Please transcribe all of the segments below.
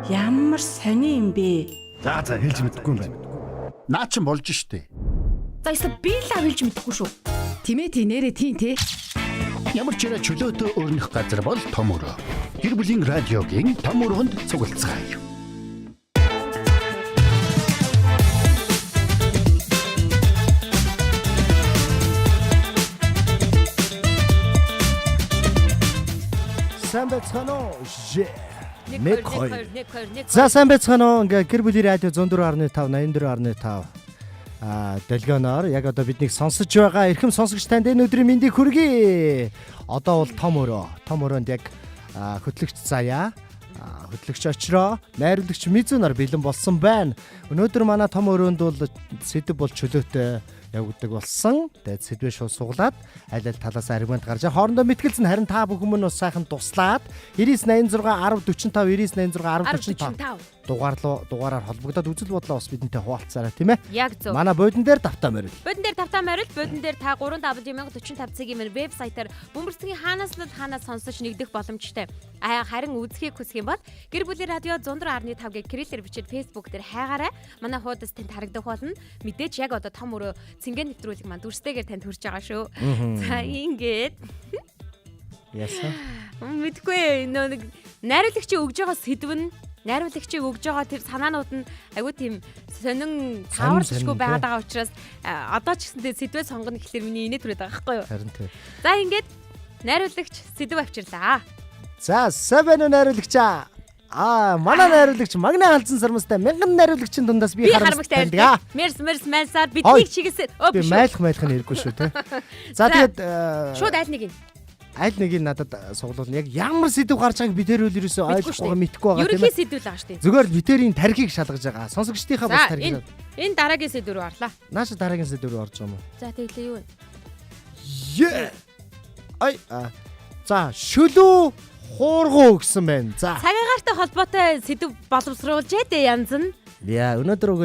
Ямар сони юм бэ? За хэлж мэдэхгүй юм байна. Наа чин болж штэ. За эсвэл би л авилж мэдэхгүй шүү. Тимээ тий нэрэ тий те. Ямар ч чөлөөтэй өрнөх газар бол том өрөө. Гэр бүлийн радиогийн том өрөөнд цуглацгаая. Сайн байцгаана уу? Нэг хоёр. За сайн байцгаана уу? Ингээ гэр бүлийн радио 104.5 84.5 дэлгөнөөр яг одоо биднийг сонсож байгаа эрхэм сонсогч танд энэ өдрийн мэндийг хүргэе. Одоо бол том өрөөнд яг хөтлөгч заяа, хөтлөгч очроо, найруулагч Мизунаар бэлэн болсон байна. Өнөөдөр манай том өрөөнд бол сэдв бол чөлөөтэй явагддаг болсон. Тэгээд сэдвээ шууд суглаад аль талаас аргумент гарч хоорондоо мэтгэлцэн харин та бүхэн мөн бас сайхан туслаад 9986 1045 9986 1045 дугаараар холбогдоод үзэл бодлоо бас бидэнтэй хуваалцаарай тийм ээ. Яг зөв. Манай бодон дээр тавтаа морил. Бодон дээр та 3W45 цагийн вебсайтаар бөмбөрцгийн хаанаас сонсож нэгдэх боломжтой. Харин үзхийг хүсэх юм бол гэр бүлийн радио 104.5-гийн кириллээр бичиж Facebook дээр хайгаарай. Манай хуудас танд харагдах болно. Мэдээж яг одоо том өрөө цэнгэн нэвтрүүлэг маань дүрстэйгээр танд хүрч байгаа шүү. За ингээд. Яасан? Мэдгүй нэг найруулагчийн өгж байгаа сэдв нь найруулагчийг өгж байгаа тэр санаанууд нь айгүй тийм сонин тааварчгүй байгаад байгаа учраас одоо ч гэсэндээ сэдвээ сонгоно гэхэлэр миний инээ түрээд байгаа байхгүй юу? Харин тийм. За ингээд найруулагч сэдв авчирлаа. За савэн найруулагчаа. Манай найруулагч Магна халдсан сармастай мянган найруулагчийн дундаас би харамстай байдаг. Мерс мансаар бидний чигээсээ би майлах нь хэрэггүй шүү те. За тэгээд шууд аль нэг нь надад суглуулна. Яг ямар сэдв гарч байгааг би тэр үл ерөөсөө ойлгохгүй мэдэхгүй байгаа тийм ээ. Ерөнхий сэдв л байгаа шүү дээ. Зүгээр битэрийн тархийг шалгаж байгаа. Сонсогчдийнхаа бас тархийг. Энэ дараагийн сэдв рүү орлаа. Нааша дараагийн сэдв рүү орж байгаа юм уу? За тэглээ юу вэ? За шөлөө хуургуу гэсэн байна. За. Цагаагаартай холбоотой сэдв боловсруулж дээ янз нь. Яа, өнөөдөр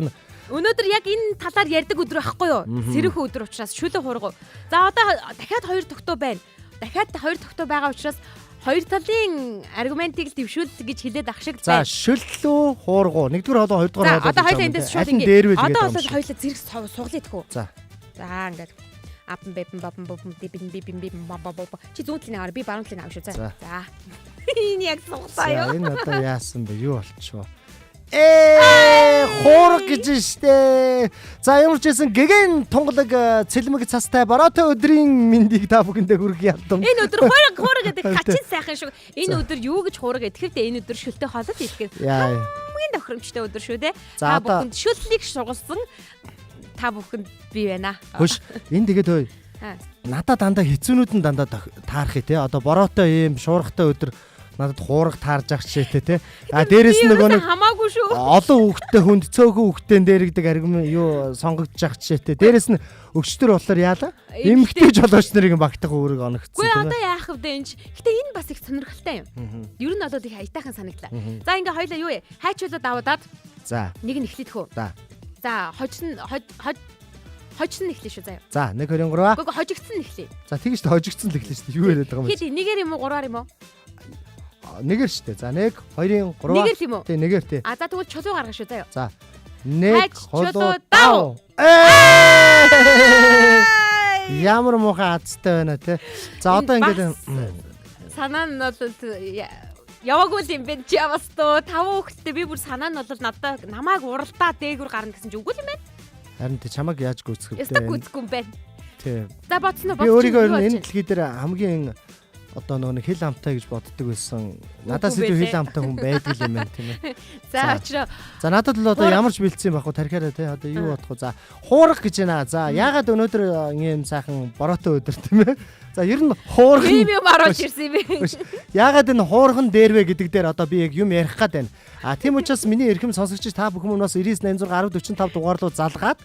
яг энэ талаар ярьдаг өдөр байхгүй юу? Сэрэх өдөр учраас шөлөө хуургуу. За одоо дахиад хоёр тогтоо байна. Дахиад хоёр тогтоо байгаа учраас хоёр талын аргументыг дэвшүүл гэж хэлээд ах шиг За байна. шөлөө хуургуу. Нэгдүгээр хоолой, хоёрдугаар хоолой. Одоо хоёлаа эндээс шууд ингэ. Одоо бол хоёлаа зэрэг суглая тхүү. За ингээд апн бэпэн бапн бопн дибин чи зүүн талын аваар би баруун талын аваа шүү. За. Энэ яг суглаа юу? Энэ одоо яасан бэ? Юу болчихвоо? Хуурга гэж штэ. За ямар ч байсан гэгэн тунгалаг цэлмэг цастай бороотой өдрийн мэндийг та бүхэндээ хүргэх ялдам. Энэ өдөр хуурга гэдэг хачин сайхан шүү. Энэ өдөр юу гэж хуурга гэхээр энэ өдөр шөлтөй хоолой идэхээр хамгийн тохиромжтой өдөр шүү те. Та бүхэнд шөллийг сугалсан та бүхэнд би байна. Хөш энэ тэгээд хөөе. Надад дандаа хэцүүнүүд нь дандаа таарах те. Одоо бороотой ийм шуургатай өдөр надад хуурга таарж ах чишээтэй те. Дээрээс нь нөгөө хамаагүй шүү. Олон хүүхдтэй хүнд цөөхөн хүүхдтэй дээрэгдэг аргум юу сонгогдож ах чишээтэй. Дээрээс нь өгчтөр болохоор яалаа? Эмэгтэйч болооч нарыг багтах үүрэг оногдсон. Үгүй одоо яах вэ энэ ч. Гэтэ энэ бас их сонирхолтой юм. Ер нь одоо их аятайхан санагдлаа. За ингээ хоёлаа юу вэ? Хайчуулаад аваад. За. Нэг нь эхлэдэх үү? За хожин эхлэв шүү заяа. За 1 2 3. Гүг хожигдсан эхлэв. За тэгэж ч хожигдсан л эхлэв шүү дээ. Юу яриад байгаа юм бэ? Хэд нэгээр юм уу гураар юм уу? Нэгээр шүү дээ. За 1 2 3. Нэгээр юм уу? Тий нэгээр тий. За тэгвэл чулуу гаргах шүү заяа. За 1 чулуу дав. Ямар муухай азтай байна те. За одоо ингээд санаа нь бол яваагүй юм бэ чи яваас тоо 5 хүүхэдтэй би бүр санаа нь бол надад намайг уралдаа дээгүр гарна гэсэн чи үгүй юм байна. Харин тий чамаг яаж гүйцэх вэ? Ястаа гүйцэхгүй юм байна. Тий. За бодсноо би өөрийгөө энэ дэлхий дээр хамгийн одоо нөгөө хил амтай гэж боддог байсан. Надаас илүү хил амтай хүн байдаг юм байна тийм ээ. За очроо. За надад л одоо ямар ч бэлдсэн байх уу тархиараа тий одоо юу бодох вэ? За хуурах гэж байна. За яагаад өнөөдөр ийм сайхан бороотой өдөр тийм ээ. За ер нь хуурах юм оруулж ирсэн юм бэ. Яагаад энэ хуурхан дээрвэ гэдэг дээр одоо би яг юм ярих гээд байна. Тийм учраас миний эрхэм сонсогч та бүхэн бас 9986 1045 дугаар руу залгаад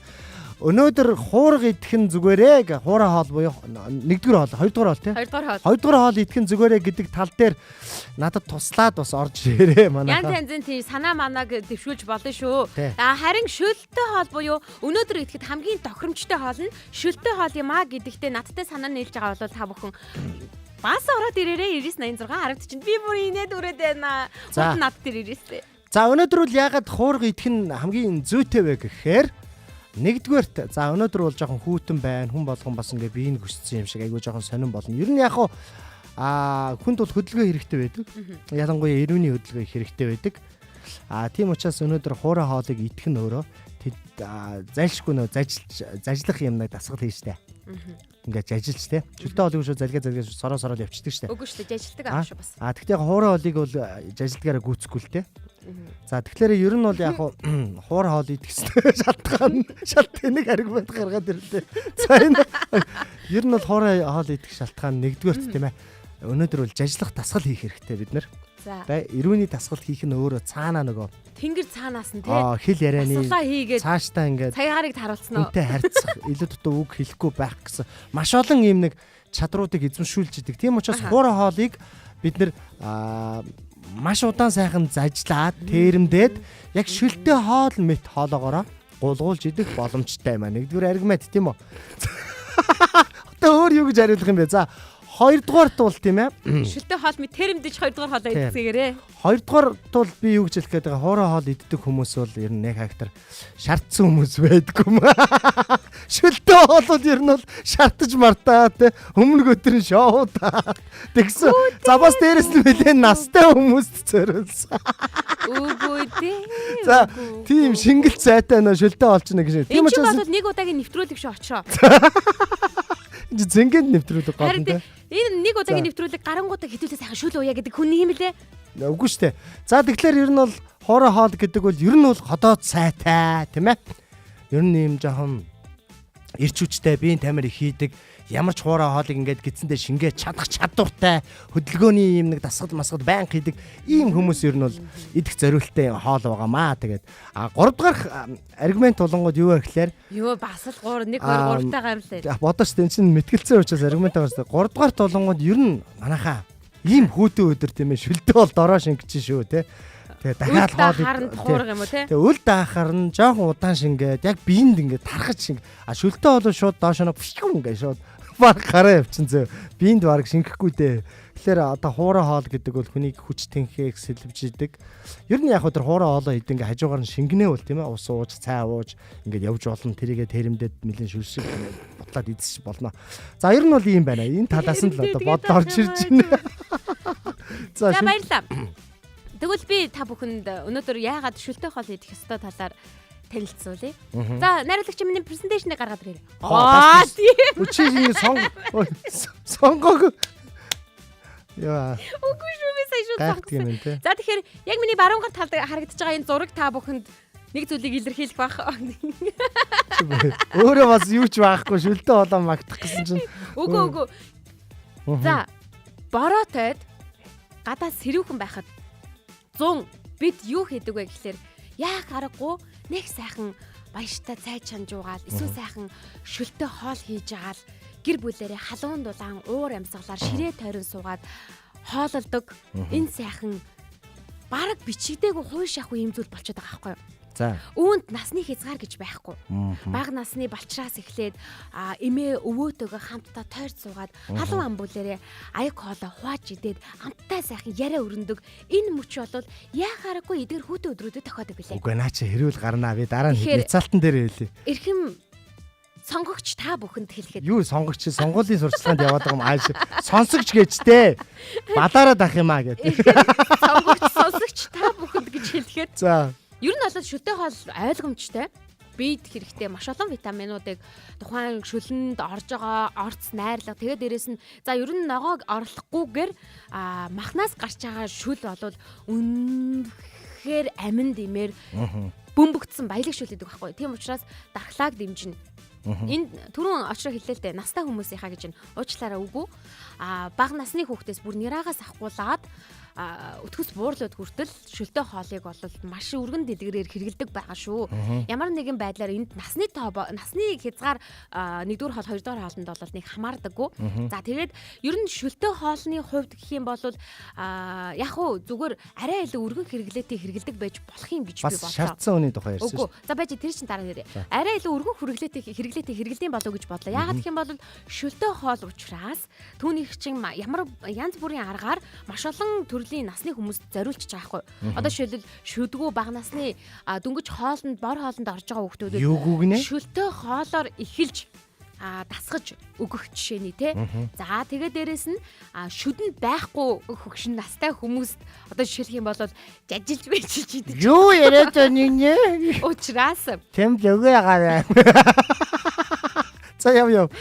өнөөдөр хуурга идэх нь зүгээрээ хуурай хоол буюу нэгдүгээр хоол, хоёрдугаар хоол тий. Хоёрдугаар хоол идэх нь зүгээрээ гэдэг тал дээр надад туслаад бас орж ирээ манай. Янз тий санаа манааг дэвшүүлж болно шүү. Харин шөлтөй хоол буюу өнөөдөр идэхэд хамгийн тохиромжтой хоол нь шөлтөй хоол юм а гэдэгтээ надтай санаа нийлж байгаа бол та бүхэн бас ороод ирээрээ 9986 10 40 би бүр инээд үрээд байна. Над дээр ирээсэй. За өнөөдөр бол яагаад хуурга идэх нь хамгийн зүйтэй вэ гэхээр нэгдүгээрт за өнөөдөр бол жоохон хүүтэн байна. Хүн болгон бас ингээ биеийг хүссэн юм шиг айгүй жоохон сонирн болно. Ер нь яг хүнд бол хөдөлгөөн хэрэгтэй байдаг. Ялангуяа эрүүний хөдөлгөөн хэрэгтэй байдаг. Тийм учраас өнөөдөр хуурай хоолыг идэх нь өөрөө зайлшгүй нөө зажлах юмнаа дасгал хийжтэй. Ингээд зажилж те. Шүлтэй хоолыг шүү залгаа сороо явчихдаг штэ. Үгүй шүү дээ зажилдаг ааш шүү бас. Тэгтээ хуурай хоолыг бол зажилдгаараа гүйцэхгүй л те. За тэгэхээр ер нь бол яг хуурай хоол идэх шалтгаан нэг аргумент гаргаад ирлээ. За энэ ер нь бол хуурай хоол идэх шалтгаан нэгдүгээрт тийм ээ. Өнөөдөр бол зажлах дасгал хийх хэрэгтэй бид нар. За. Эрүүний дасгал хийх нь өөрөө цаанаа нөгөө тэнгэр цаанаас нь тий. Хэл ярианы цааштай цааштай ингээд цагаарыг таруулсан уу? Үнтэй харьцах, илүү дутуу үг хэлэхгүй байх гэсэн маш олон юм нэг чадруудыг эзэмшүүлж идэг. Тийм учраас хуурай хоолыг бид нэр маш удаан сайхан зажлаад тэрэмдээд яг шүлтэй хоол мэт хоолоогоороо гулгуулж идэх боломжтой юм аа. Нэгдүгээр аргумент тийм үү? Одоо өөр юу гэж хариулах юм бэ? За хоёрдугаарт бол тийм ээ. Шүлтэй хоол ми тэрэмдэж хоёрдугаар хоолоо идчихээрээ. Хоёрдугаарт бол би юу гэж хэлэх гээд байгаа хуурай хоол иддэг хүмүүс бол ер нь нэг хактар шаардсан хүмүүс байдгүй юм. Шүлтэй хоол бол ер нь бол шаардаж мартаа те өмнө өдөр нь шоу та. Тэгсэн. За бас дээрэс нь нэлээд настай хүмүүст зориулсан. Үгүй дээ. За тийм шингэл цайтай нөө шүлтэй хоол ч нэг шиг. Тийм учраас бол нэг удаагийн нэвтрүүлэг шүү очроо. Зингэнд нэвтрүүлэг гол нь те. Энэ нэг удаагийн нэвтрүүлэг гарангуудаа хитүүлээ сайхан шүл уяа гэдэг хүн юм лээ. Үгүй штэ. За тэгэхээр ер нь бол хоорой хоол гэдэг бол ер нь бол ходоод сайтай тийм ээ. Ер нь юм жоохон ирч хүчтэй биеийн тамир их хийдэг. Ямар ч хуурай хоолыг ингээд гидсэндээ шингээ чадах чадвартай хөдөлгөөний юм нэг дасгал масгал байн хийдэг ийм хүмүүс ер нь бол идэх зориулттай хоол байгаамаа. Тэгээд 3 дахь аргумент болонгод юу вэ гэхээр Юу бас л 3 1 2 3 таа гарлаа. Бодож тийм чинь мэтгэлцсэн учраас аргумент байгаас 3 дахь болонгод ер нь манайхаа ийм хүүтэн өдөр тийм ээ шүлдэ бол дороо шингэж шүү те. Тэгээ дахиад хоол хуурга юм уу те. Тэгээ үл даахаар нь жоохон удаан шингээд яг биеинд ингээд тархаж шинг. Шүлдэ бол шууд доошоо ингээд шууд баг гараа явчихсан зөө. Биеинд баг шингэхгүй дээ. Тэгэхээр одоо хуурай хоол гэдэг бол хүнийг хүч тэнхээ сэлбжидэг. Ер нь яг өдөр хуурай хоолоо идэ ингээд хажуугаар нь шингэнэ бол тийм ээ. Ус ууж, цай ууж ингээд явж болно. Тэрийгэ тэрэмдээд нэлээд шүлшиг бодлоод идэж болно. За ер нь бол ийм байна. Энэ талаас нь л одоо бод орж ирж байна. За баярлалаа. Тэгвэл би та бүхэнд өнөөдөр яагаад шүлтэй хоол идэх ёстой талаар танилцуулъя. За найруулагч миний презентацийг гаргаад ирээ. Тийм. Үчиг ингэ сонгог. Яа. Үгүй шүү би сая шууд сонгосон. За тэгэхээр яг миний баруун гар талд харагдаж байгаа энэ зураг та бүхэнд нэг зүйлийг илэрхийлэх байх. Өөрөө бас юу ч байхгүй шүлтэй хоолоо магтах гэсэн чинь. Үгүй. За боротойд гадаа сэрүүхэн байхад 100 бид юу хийдэг вэ гэхээр яах аргагүй нэг сайхан баяртай цай чанжуугаал эсвэл сайхан шүлтэй хоол хийж агаал гэр бүлээрээ халуун дулаан уур амьсгалаар ширээ тойрон суугаад хоололдог энэ сайхан бараг бичигдээгүй хууй шахуу юм зүйл болчиход байгаа байхгүй юу? За. Үүнд насны хязгаар гэж байхгүй. Бага насны балчраас эхлээд эмээ өвөөтэйгөө хамтдаа тойрч суугаад халуун амбуулаарээ аяг хоолоо хувааж идээд хамтдаа сайхан яриа өрөндөг энэ мөч бол яахааргүй эдгээр хүүтэн өдрүүдэд тохиодог билээ. Үгүй наа чи хэрүүл гарнаа би дараа нь нэцалтан дээр хэлье. Эрхэм сонгогч та бүхэнд хэлэхэд юу сонгогч сонгуулийн сурчлаганд яваад байгаа юм ааш сонсогч гэжтэй балаараа дах юм аа гэдэг. Сонгогч та бүхэнд гэж хэлэхэд за ер нь бол шүлтэй хоол ойлгомжтой. Биед хэрэгтэй маш олон витаминуудыг тухайн шүлэнд орж байгаа орц найрлага тэгээд дээрэс нь за ер нь ногоог орлохгүйгээр махнаас гарч байгаа шүл бол үнэхээр аминд имээр бөмбөгдсөн баялаг шүл гэдэг байхгүй. Тийм учраас дархлааг дэмжинэ. Энд түрүүн очроо хэллээ л дээ. Настай хүмүүсийнхаа гэж уучлаарай үгүй. Бага насны хүүхдээс бүр нэраагаас ахгуулаад өтгөс буурлууд хүртэл шүлтэй хоолыг бол маш өргөн дэлгэрээр хэрэгэлдэг байгаа шүү. Ямар нэгэн байдлаар энд насны хязгаар 1-р хоол 2-р хоолнд бол нэг хамаардаггүй. За тэгээд ер нь шүлтэй хоолны хувьд гэх юм бол яг уу зүгээр арай илүү өргөн хэрэглээтэй хэрэгэлдэг байж болох юм гэж би бодлоо. Бас шаардсан үний тухай ярьсан шүү. За байж тэр чинь дараа нэрээ. Арай илүү өргөн хэрэглээтэй хэрэгэлдэм болов гэж бодлоо. Яагаад гэх юм бол шүлтэй хоол учраас түүнийх чинь ямар янз бүрийн аргаар маш олон төрлийн насны хүмүүст зориулж байгаа байхгүй. Одоо жишээлбэл шүдгүү бага насны дөнгөж хоолнд бор хоолнд орж байгаа хүүхдүүдэд юу гүгнэ? шүлтэй хоолоор эхэлж дасгаж өгөх жишээний те. За тэгээ дээрэс нь шүдэнд байхгүй хөгшин настай хүмүүст одоо жишээлх юм бол жажилж байчилж идэж. Юу яриад байна нэ? Учраас Тэм лөгөө ягаа. За яв.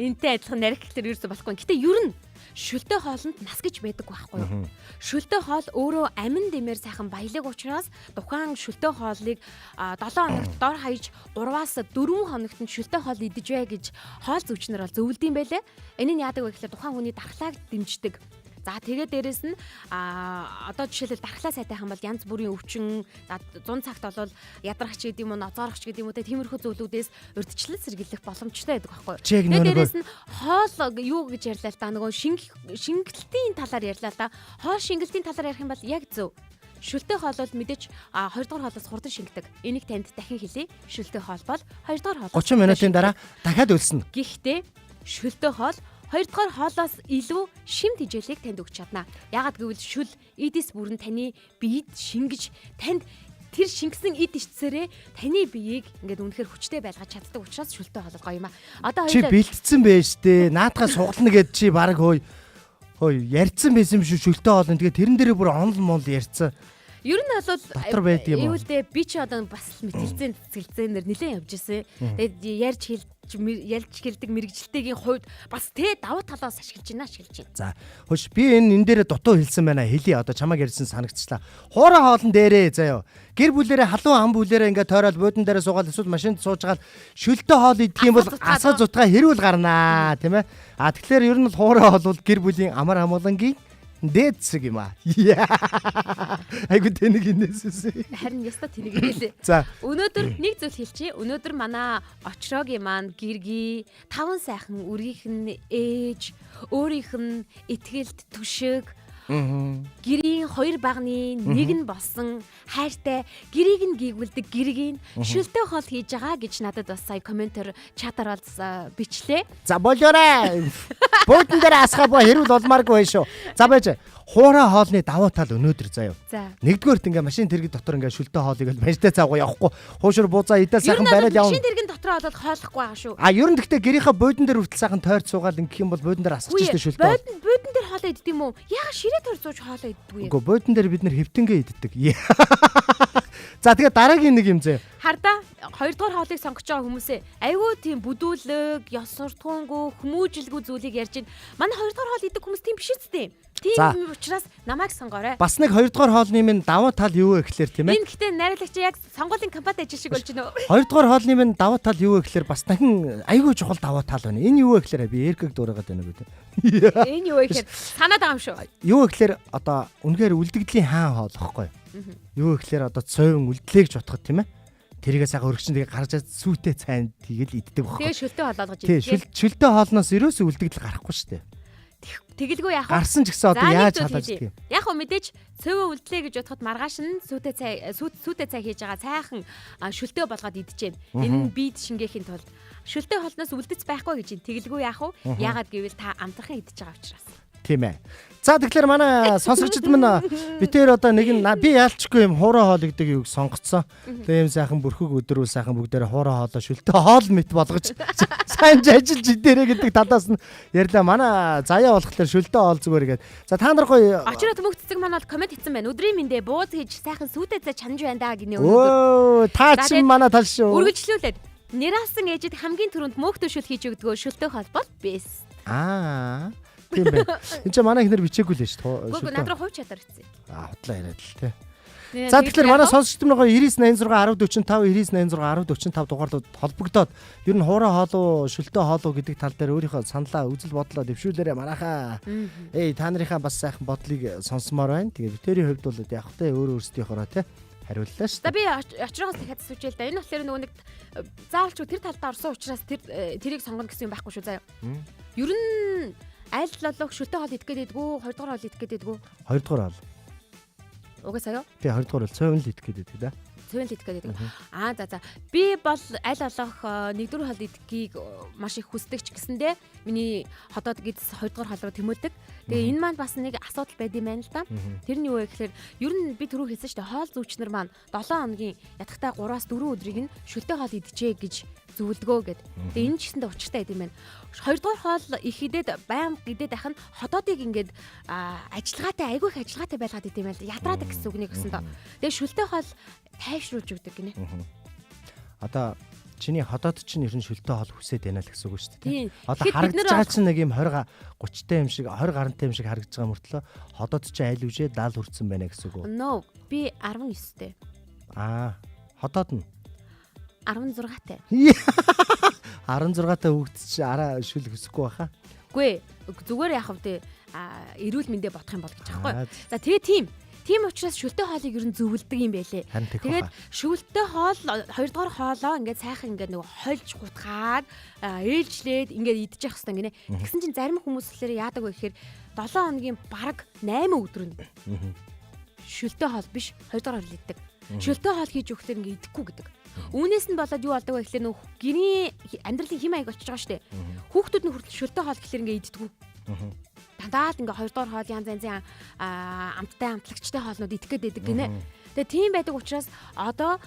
энтэй адилхан нариг гэхэлэр ерөөсө болохгүй. Гэтэ ер нь шүлтэй хоолнд нас гэж байдаг байхгүй юу? Шүлтэй хоол өөрөө амин дэмээр сайхан баялаг учраас тухайн шүлтэй хоолыг 7 хоногт дор хаяж 3-аас 4 хоногт нь шүлтэй хоол идэж бай гэж хоол зүйчнэр бол зөвлөдөм байлээ. Энэ нь яадаг вэ гэхээр тухайн хүний дархлааг дэмждэг. За тэгээ дээрэс нь одоо жишээлбэл дархлаа сайтайхан бол янз бүрийн өвчин 100 цагт бол ядрагч гэдэг юм уу, ноцоорогч гэдэг юм уу, тиймэрхүү зүйлүүдээс урьдчилан сэргийлэх боломжтой байдаг байхгүй юу? Тэгээ дээрэс нь хоол юу гэж ярьлаа л да нөгөө шингэлтийн талаар ярьлаа л да. Хоол шингэлтийн талаар ярих юм бол яг зөв. Шүлтэй хоол бол мэдээж 2 дугаар хоолоос хурдан шингэдэг. Энийг танд дахин хэлье. Шүлтэй хоол бол 2 дугаар хоолоос 30 минутын дараа дахиад өлснө. Гэхдээ шүлтэй хоол 2 дугаар хоолоос илүү шимт хичээлийг танд өгч чадна. Ягаад гэвэл шүл эдис бүрэн таны биед шингэж танд тэр шингэсэн эд ичсээрээ таны биеийг ингээд үнэхээр хүчтэй байлгаж чаддаг учраас шүлтэй хоол гоё юм а. Одоо Чи бэлдсэн байж тээ. Наадхаа сугална гэд чи баг хөөе ярьцсан байсан юм шүү шүлтэй хоол. Тэгээ тэрэн дээрээ бүр онл мол ярьцсан. Ер нь бол дотор байд юм уу? Эвэлдээ би ч одоо бас мэтэлцэн цэцгэлзэнээр нэлээд явж ирсэн. Тэгээд ярьж хэлдэг мэрэгжилтэйгийн хувьд бас давуу талаас ашиглаж байна. За хөөш би энэ дээрээ дутуу хэлсэн байна. Хэлий одоо чамаг ярьсан санагдчихлаа. Хуурай хоолн дээрээ заяо. Гэр бүлэрээ халуун ам бүлэрээ ингээд тойроод буудан дээрээ суугаад эсвэл машинд суужгаад шүлтэй хоол идэх юм бол асаа зутгаа хэрүүл гарнаа тийм ээ. Тэгэхээр ер нь бол хуурай хоол бол гэр бүлийн амар амгалангийн дээдсэг юм аа. Айгу тэнэг инээсээс. Харин яста тэнэг инээлээ. За. Өнөөдөр нэг зүйл хэлчихье. Өнөөдөр манай очроогийн маань гэргий 5 сайхан үргийнх нь ээж, өөрийнх нь этгэлд түшиг, гэрийн 2 багны нэг нь болсон хайртай гэрийг нь гийгүүлдэг гэргийн шүлтэй хоол хийж байгаа гэж надад бас сая комментээр чатаар бичлээ. За болоорой. Буудан дээр асхаа боо хэрүүл болмааргүй шүү. За байж хуурай хоолны давуу тал өнөөдөр заяа. Нэгдүгээрт ингээ машин тэрэг дотор ингээ шүлтэй хоолыг л баньтай цаагүй явахгүй. Хуушур буузаа идэл сайхан бариад явна. Машин тэрэгэн дотор болоод хооллохгүй байгаа шүү. Ер нь гэхдээ гэрийнхаа буудан дээр хүртэл сайхан тойрч суугаад ингэх юм бол буудан дээр асгаж штэ шүлтэй. Буудан дээр хоолоо иддэг юм уу? Яагаад ширээ тойр сууж хоолоо иддэг вэ? Үгүй буудан дээр бид нэр хэвтэнгээ иддэг. За тэгээ дараагийн нэг юм зэ. Хардаа 2 дугаар хоолыг сонгож байгаа хүмүүсээ айгүй тийм бүдүүлэг, ёс суртахуунгүй, хүмүүжилгүй зүйлийг ярьж байна. Манай 2 дугаар хоол идэх хүмүүс тийм биш үстэй. Тийм учраас намайг сонгоорой. Бас нэг 2 дугаар хоолны минь давуу тал юу вэ гэхлээр тийм ээ. Энэ гэхдээ найрлагч яг сонгуулийн компанид ажил шиг болж байна уу? 2 дугаар хоолны минь давуу тал юу вэ гэхлээр бас дахин айгүй чухал давуу тал байна. Энэ юу вэ гэхлээр би эргэг дуурайгаад байна гэдэг. Энэ юу вэ гэхээр санаад байгаа юм шүү. Юу вэ гэхлээр одоо үнэхээр үлдэгдлийн хаан хоол واخхой. Юу вэ гэхлээр одоо цойн үлдлээгж бодоход тийм ээ. Тэрийгээ сайхан өргөчн тэгээ гарч сүйтэй цайнд тэгэл иддэг واخхой. Тэгээ шүлтэй хоол болгож иддэг. Тийм шүлтэй хоолноос ерөөсөө үлдэгдэл гарахгүй шүү дээ. Тэгэлгүй яах вэ? Гарсан ч гэсэн одоо яаж халааж идэх юм? Яг хөө мэдээж цөөвөө үлдлээ гэж бодоход маргааш нь сүйтэй цай хийж байгаа цайхан шүлтэй болгоод идчихэв. Энэ нь бид шингээхийн тулд шүлтэй хоолноос үлдэц байхгүй гэж юм. Тэгэлгүй яах вэ? Яагаад гэвэл та амтархан идэж байгаа учраас. Тийм ээ. За тэгэхээр манай сонсогчд минь битээр одоо нэг нь би яалчгүй юм хуурай хоол гэдэг юг сонгоцсон. Тэгээ юм сайхан бүрхэг өдрүүл сайхан бүгдээрээ хуурай хоолоо шүлтэй хоол мэт болгож сайн ажиллаж идэрэ гэдэг талаас нь ярьлаа. Манай заяа болохоор шүлтэй хоол зүгээр гэдэг. За та нар гоё очроо төмөгцөг манад комент хийсэн байна. Өдрийн мэндэ бууз хийж сайхан сүйтэй цай чанж байна да гинэ өнөөдөр. Өө та ч манай тал шүү. Үргэлжлүүлээд нэралсан ээжид хамгийн түрүүнд мөөхтөшөл хийж өгдөгөө шүлтэй хоол бол бэст. Тийм бай. Энд чинь манай ихнэр бичээгүй л шүү дээ. Гүг надруу хувь чадар хэвчээ. Худлаа яриад л те. За тэгэхээр манай сонсогчд нар 99861045 дугаарлууд холбогдоод ер нь хуурай хоолоо, шүлтэй хоолоо гэдэг тал дээр өөрийнхөө саналаа үзэл бодлоо дэвшүүлээрэ манайхаа. Та нарынхаа бас сайхан бодлыг сонсомоор байна. Тэгээд битэрийн хувьд бол яг та өөр өөрсдийнхоороо те хариуллаа шүү. За би очроогоос дахиад асууж байл да. Энэ болохоор нөгөө нэг заавалч тэр талдаа орсон учраас тэрийг сонгоно гэсэн юм байхгүй шүү заяа. Ер нь аль лолог шүлтэй хоол идэх гээд байдгүй, 2 дугаар хоол идэх гээд байдгүй. 2 дугаар хоол. Угаасаа юу? Тий 2 дугаар бол цовин л идэх гээд байдаг да. Цовин л идэх гээд байдаг. За. Би бол аль болох 1 дугаар хоол идэхийг маш их хүсдэг ч гэсэндээ миний хотод гидс 2 дугаар хоол руу тэмүүлдэг. Тэгээ энэ маань бас нэг асуудал байд юм байна л да. Тэр нь юу вэ гэхээр ер нь би түрүү хэлсэн шүү дээ хоол зүүчнэр маань 7 хоногийн ятгахтай 3-4 өдрийг нь шүлтэй хоол идчихээ гэж зөвлөгөө гэд. Тэгээ энэ ч гэсэндээ учиртай байд юм байна. Хоёрдугаар хоол их идээд байнга идээд ах нь хотоодыг ингээд ажиллагаатай айгүй их ажиллагаатай байлгаад идэм байл. Ядраадаг гэсэн үг нэг гэсэн доо. Тэгээ шүлтэй хоол тайвшруулж өгдөг гинэ. Одоо чиний хотоод чинь ер нь шүлтэй хоол хүсээд байна л гэсэн үг шүү дээ. Тийм. Одоо харагдаж байгаа чинь нэг юм 20 30-тай юм шиг 20 гарантай юм шиг харагдаж байгаа мөртлөө хотоод чинь айл үжээ 70 хүрсэн байна гэсэн үг үү? No, би 19-тэй. Хотоод нь 16-тай. 16-тай хүүхэд чинь араа шүл хүсэхгүй баха. Үгүй зүгээр яах вэ? Эрүүл мэндэ бодох юм бол гэж аахгүй. За тэгээ тийм учраас шүлтэй хоолыг ер нь зөвлөдөг юм байлээ. Тэгээд шүлтэй хоол 2 дугаар хоолоо ингээд сайхан ингээд нэг хольж гутгаад ээлжлээд ингээд идчих хэвээр гинэ. Тэгсэн чинь зарим хүмүүс лээрээ яадаг вэ гэхээр 7 хоногийн бараг 8 өдөр нь шүлтэй хоол биш 2 дугаар хоол иддэг. Шүлтэй хоол хийж өгөхлээр ингээд идэхгүй гэдэг. Үүнээс нь болоод юу болдог вэ гэхээр нөх гэрийн амьдралын хэм маяг болчихж байгаа шүү дээ. Хүүхдүүд нь хүртэл шүлтэй хоол гэхлээр ингээд иддэггүй. Дандаа л ингээ 2 дугаар хоол янз янзын амттай амтлагчтай хоолнууд идэх гээд байдаг гинэ. Тэгээ тийм байдаг учраас одоо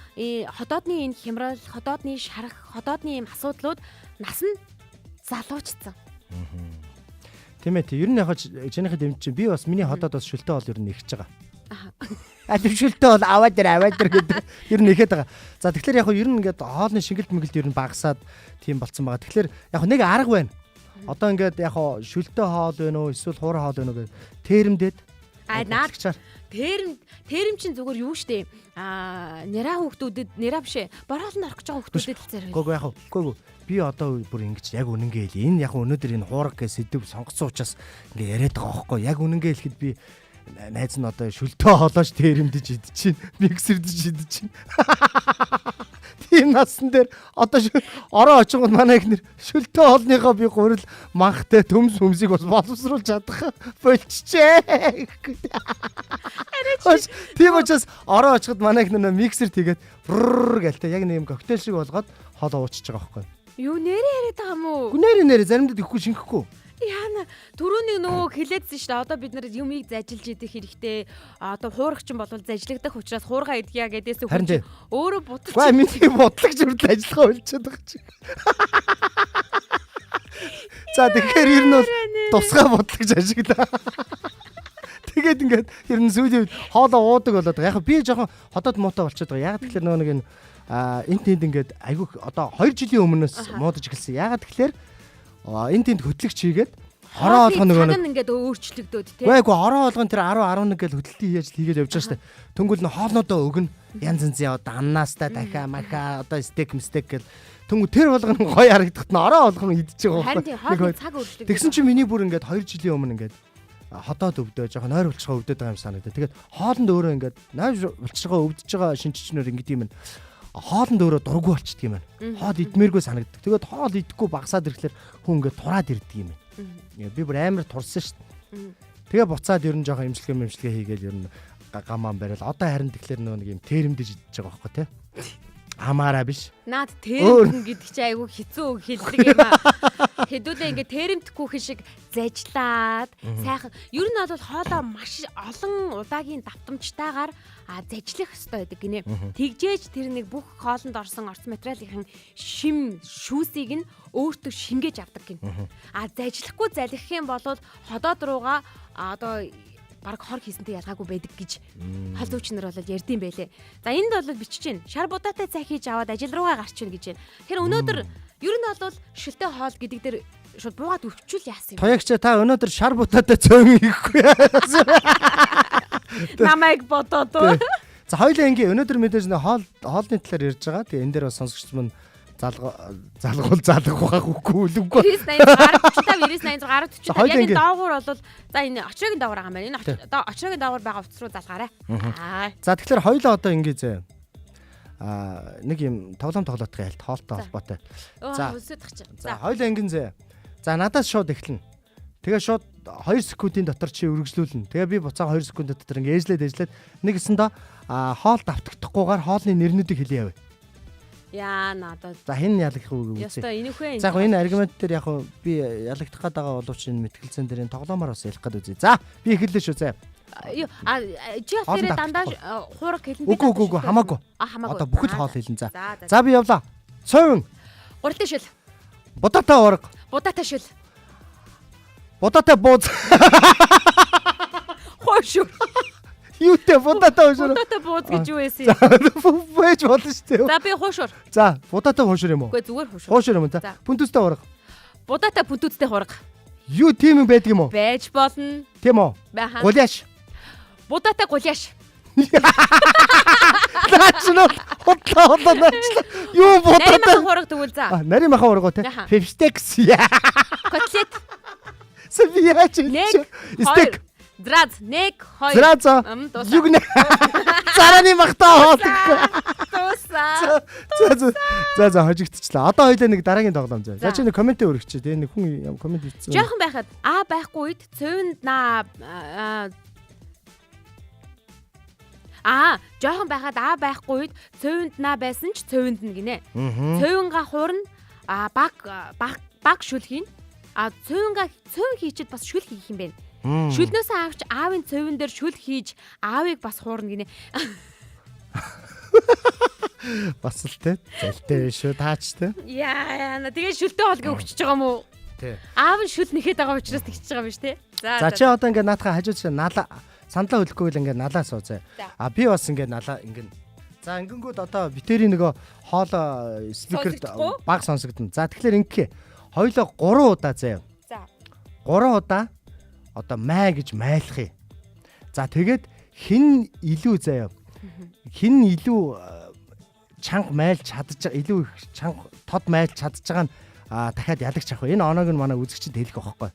хотоодны энэ хямрал, хотоодны шарах, хотоодны юм асуудлууд нас нь залуучсан. Тийм ээ. Ер нь яг чинийхээ дэмж чинь би бас миний хотоод бас шүлтэй хоол ер нь ихж байгаа. Шүлтэй хоол аваад ир гэдэг ер нь ихэд байгаа. За тэгэхээр яг ер нь ингээд хоолны шингэлт мэгэлт ер нь багасаад тийм болцсон байгаа. Тэгэхээр яг нэг арга байна. Одоо ингээд яг шүлтэй хоол байна уу эсвэл хуур хоол байна уу гэж тэрэмдээд наад тэрэм чин зүгээр юу штэ нэраа хүүхдүүдэд нэраа бишээ борхоолнд орох гэж байгаа хүүхдүүдэд л зэрэг. Гүг би одоо бүр ингэж яг үнэнгээ хэл энэ яг өнөөдөр энэ хуурга гэж сэдв сонгоцсон учраас ингээ яриад байгаа байхгүй яг үнэнгээ хэлэхэд би найз нь одоо шүлтэй хоолооч тэрэмдэж идчихин миксердэж идчихин. Тийм насан дээр одоо ороо очингууд манай ихнэр шүлтэй хоолныхоо би гурил манхтай төмс хүмсийг бас боловсруулж чадах болчихжээ. Тийм учраас ороо очиход манай ихнэр миксер тэгээд гэлтэй яг нэг юм коктейл шиг болгоод хоолоо уучиж байгаа байхгүй. Юу нэрээ яриад байгаа юм уу? Нэрээ заримдаа ихгүй шингэхгүй. Яна түрүүний нөгөө хэлээдсэн шүү дээ. Одоо бид нар юмыг зажилж идэх хэрэгтэй. Одоо хуурагчин бол зажлагдах учраас хуурга идгийа гэдээс хүн өөрөө будалж. Ва миний бодлагч хүртэл ажиллагаа үлчээд байгаа чи. За тэгэхээр ер нь бол тусгай бодлагч ажиглаа. Тэгээд ингээд ер нь сүүлийн хоолоо уудаг болоод байгаа. Яг би жоохон хотод муутай болчиход байгаа. Яг тэгэхээр нөгөө нэг энэ энэ тэнд ингээд айгүй одоо 2 жилийн өмнөөс муудаж эхэлсэн. Яг тэгэхээр энэ тэнд хөтлөгч хийгээд хороо олгоно нөгөө нэг ингээд өөрчлөгдөөд тий. Үгүй хороо олгоно тэр 10 11 гэл хөдөлтийн хийж хийгээд явж байгаа штэ. Тэнгүүл нь хоолнуудаа өгнө. Янз янзын одоо аннаастай дахиа маха одоо стейк гэл тэнгүү тэр болгоно гоё харагдахт нь ороо олгоно идчихэж байгаа байхгүй. Харин цаг өөрчлөгдөв. Тэгсэн чинь миний бүр ингээд 2 жилийн өмнө ингээд хотоод өвдөө жоохон нойр булчгаа өвдөд байгаа юм санагдаа. Тэгээд хоолнд өөрөө ингээд нойр булчгаа өвдөж байгаа шинжичнэр ингээд юм хоолнд өөрөө дургу болчдөг юм байна. Хоол идмээргүй санагддаг. Тэгээд хоол идэхгүй багасаад ирэхлээр хүн ингээд тураад ирдэг юм байна. Би бүр амар турсан шүү дээ. Тэгээ буцаад ер нь жоохон имчилгээ хийгээл ер нь гамаан барил. Одоо харин тэгэхээр нэг юм тэрэмдэж идэж байгаа байхгүй тий. Амаараа биш. Наад тэрэмдэн гэдэг чи айгүй хэцүү үг хэлдэг юм аа. Хэдүүлээ ингээд тэрэмдэхгүй хин шиг зажлаад сайхан. Ер нь бол хоолоо маш олон удаагийн давтамжтайгаар зажлах хэрэгтэй байдаг гинэ. Тэгжээж тэр нэг бүх хоолнд орсон орц материалын шим шүүсийг нь өөртөө шингээж авдаг гин. Зажлахгүй залхих юм бол ходоод руугаа одоо баг хор хийсэнтэй ялгаагүй байдаг гэж хол зүүчнэр бол ярьдсан байлээ. За энд бол бичиж байна. Шар будаатай цай хийж аваад ажил руугаа гарч ийн гэж байна. Тэр өнөөдөр ер нь бол шүлтэй хоол гэдэг дээр шууд буугаад өвчүүл яасан юм. Тоягч та өнөөдөр шар будаатай цөөн хийхгүй. Намайг бодоод. За хоёлаа ингийн өнөөдөр мэдээж хоолны талаар ярьж байгаа. Тэгээ энэ дээр бас сонсогч мань залгах үгүй үлггүй. 9986 яг энэ доогуур бол за энэ очроогийн доогуур байгаа юм байна. Энэ очроогийн доогуур байгаа утас руу залгаарай. За тэгэхээр хоёлаа одоо ингэ зэ. Нэг юм тоглоотгоо ялт хоолтой холбоотой. За өсөд тах чинь. За хоёлаа ингэн зэ. За надаас шууд эхэлнэ. Тэгээ шууд 2 секундын дотор чи үргэлжлүүлнэ. Тэгээ би буцаа 2 секунд дотор ингэ ээжлээд нэг гэсэндээ хоол давтагдахгүйгээр хоолны нэрнүүдийг хэлээ яваа. Яа надад. За хэн ялах вэ гэж үзье. Яста энэхүү. За яг энэ аргумент дээр яг би ялагдах гээд байгаа боловч энэ мэтгэлцэн дээр энэ тоглоомоор бас ялах гээд үзье. За би эхэллээ шүү зэ. Чи тэр дандаа хуураг хэлэн. Үгүй хамаагүй. Хамаагүй. Одоо бүхэл хоол хэлэн за. За. За би явлаа. Цовин. Гурилтай шил. Будаатай ураг. Будаатай шил. Будаатай бууз. Хойшоо. Юутэй будаатай хойшоо. Будаатай бууз гэж юу байсан юм? Бэж болно шүү дээ. За би хойшоор. За будаатай хойшоо юм уу? Үгүй зүгээр хойшоор. Хойшоо юм за. Бүнтүстэй ураг. Будаатай бүнтүүцтэй хураг. Юу тийм юм байдаг юм уу? Байж болно. Тийм үү? Бахан. Гуляш. Будаатай гуляш. Наач нь хотлоо наач. Юу Нарийн будаатай хураг тэгвэл за. нарийн махан ураг уу те? Яха. Пепстекс. Котлет. Сэвияч. Нэг. Стек. Драз 1 2. Зраза. Дуусаа. Юг нэ. Зараны махтаа хоолдог. Дуусаа. За хожигдчихлаа. Одоо хоёлаа нэг дараагийн тоглоом заа. За чи нэг комент өргөчөө. Тэгээ нэг хүн комент хийсэн. Жохон байхад байхгүй үед цөүнд наа жохон байхад байхгүй үед цөүнд наа байсан ч цөүнд нь гинэ. Цөүнга хуурна баг шүл хийн. Цөүнга цөүн хийчихэд бас шүл хийх юм байна. Шүлнөөс авч аавын цөүн дээр шүл хийж аавыг бас хуурна гинэ. Бас л те. Зэлтэй шүү таач те. Яа тэгээ шүлтэй хоолгүй өгчөж байгаа юм уу? Тий. Аав нь шүл нэхэд байгаа учраас тэгчихэж байгаа юм биш те. За чи одоо ингээд наатахаа хажууд чи налаа сандлаа хөлөхгүй л ингээд налаа сууцаа. Би бас ингээд налаа ингээд. За ингэнгүүд одоо битэрийн нөгөө хоолоо спикерт баг сонсогдно. За тэгэхээр ингэхээ. Хоёлоо 3 удаа заяа. За. 3 удаа одоо май гэж майлах юм. За тэгээд хин илүү заяа. Хин илүү чанга майлж чадж байгаа илүү их чанга тод майлж чадж байгаа нь дахиад ялагч авах. Энэ оноог нь манай үзэгчд хэлэх байхгүй.